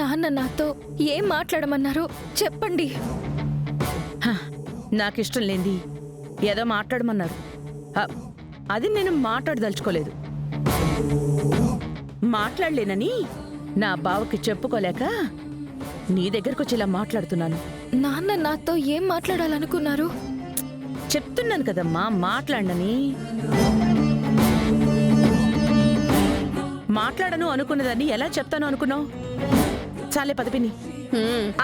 నాన్న నాతో ఏం మాట్లాడమన్నారో చెప్పండి. నాకిష్టం లేంది ఏదో మాట్లాడమన్నారు. అది నేను మాట్లాడదలుచుకోలేదు. మాట్లాడలేనని నా బావకి చెప్పుకోలేక నీ దగ్గరకు వచ్చి ఇలా మాట్లాడుతున్నాను. నాన్న నాతో ఏం మాట్లాడాలనుకున్నారు? చెప్తున్నాను కదమ్మా మాట్లాడనని. మాట్లాడను అనుకున్నదాన్ని ఎలా చెప్తాను అనుకున్నావు? చాలే పదపిని.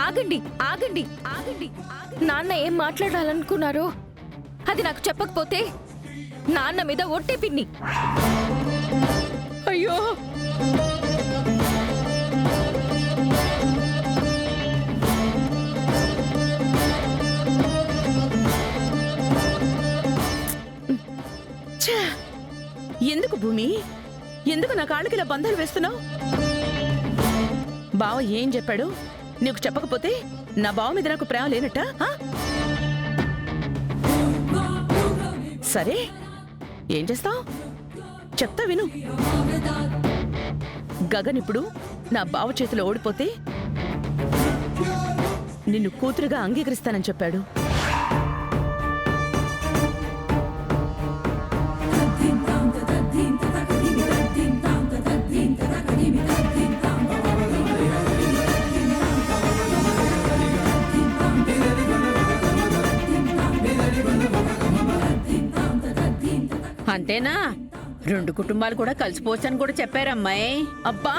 ఆగండి ఆగండి ఆగండి. నాన్న ఏం మాట్లాడాలనుకున్నారో అది నాకు చెప్పకపోతే నాన్న మీద ఒట్టే పిన్ని. అయ్యో ఎందుకు భూమి, ఎందుకు నా కాళ్ళకి ఇలా బంధాలు వేస్తున్నావు? బావ ఏం చెప్పాడు? నీకు చెప్పకపోతే నా బావ మీద నాకు ప్రేమ లేనట్ట? సరే ఏం చేస్తావు చెప్తా విను. గగన్ ఇప్పుడు నా బావ చేతిలో ఓడిపోతే నిన్ను కూతురుగా అంగీకరిస్తానని చెప్పాడు. అంతేనా? రెండు కుటుంబాలు కూడా కలిసిపోవచ్చని కూడా చెప్పారమ్మాయి. అబ్బా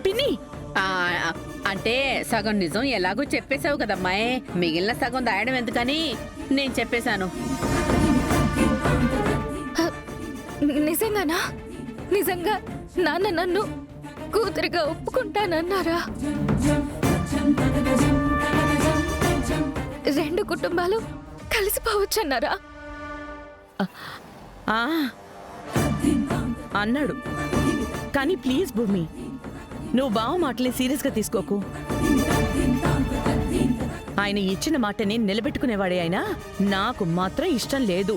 పిన్ని, అంటే సగం నిజం ఎలాగో చెప్పేశావు కదమ్మాయి, మిగిలిన సగం దాయడం ఎందుకని నేను చెప్పేశాను. నిజంగానా? నిజంగా నాన్న నన్ను కూతురిగా ఒప్పుకుంటానన్నారా? రెండు కుటుంబాలు కలిసిపోవచ్చన్నారా? అన్నాడు. కానీ ప్లీజ్ భూమి, నువ్వు బావ మాటలే సీరియస్గా తీసుకోకు. ఆయన ఇచ్చిన మాటని నిలబెట్టుకునేవాడే అయినా నాకు మాత్రం ఇష్టం లేదు.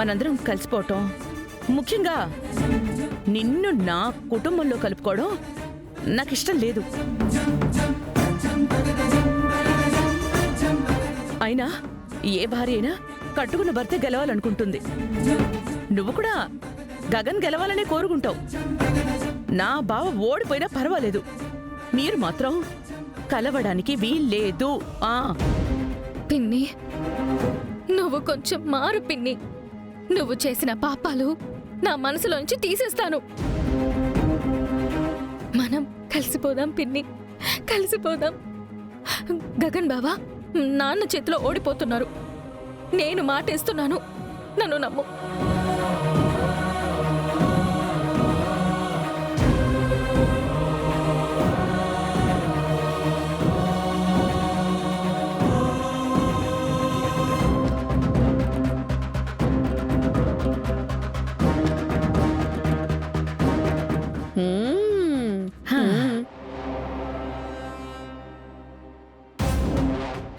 మనందరం కలిసిపోవటం, ముఖ్యంగా నిన్ను నా కుటుంబంలో కలుపుకోవడం నాకిష్టం లేదు. అయినా ఏ భార్య అయినా కట్టుకున్న భర్తే గెలవాలనుకుంటుంది. నువ్వు కూడా గగన్ గెలవాలనే కోరుకుంటావు. నా బావ ఓడిపోయినా పర్వాలేదు, మీరు మాత్రం కలవడానికి వీల్లేదు. పిన్ని, నువ్వు కొంచెం మారు పిన్ని. నువ్వు చేసిన పాపాలు నా మనసులోంచి తీసేస్తాను. మనం కలిసిపోదాం పిన్ని, కలిసిపోదాం. గగన్ బావా నాన్న చేతిలో ఓడిపోతున్నారు. నేను మాటేస్తున్నాను, నన్ను నమ్ము.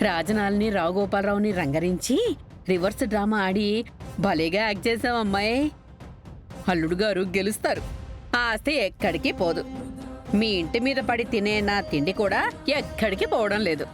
రాజనాల్ని రావుగోపాలరావుని రంగరించి రివర్స్ డ్రామా ఆడి భలేగా యాక్ట్ చేసాం అమ్మాయి. అల్లుడు గారు గెలుస్తారు, ఆస్తి ఎక్కడికి పోదు. మీ ఇంటి మీద పడి తినే నా తిండి కూడా ఎక్కడికి పోవడం లేదు.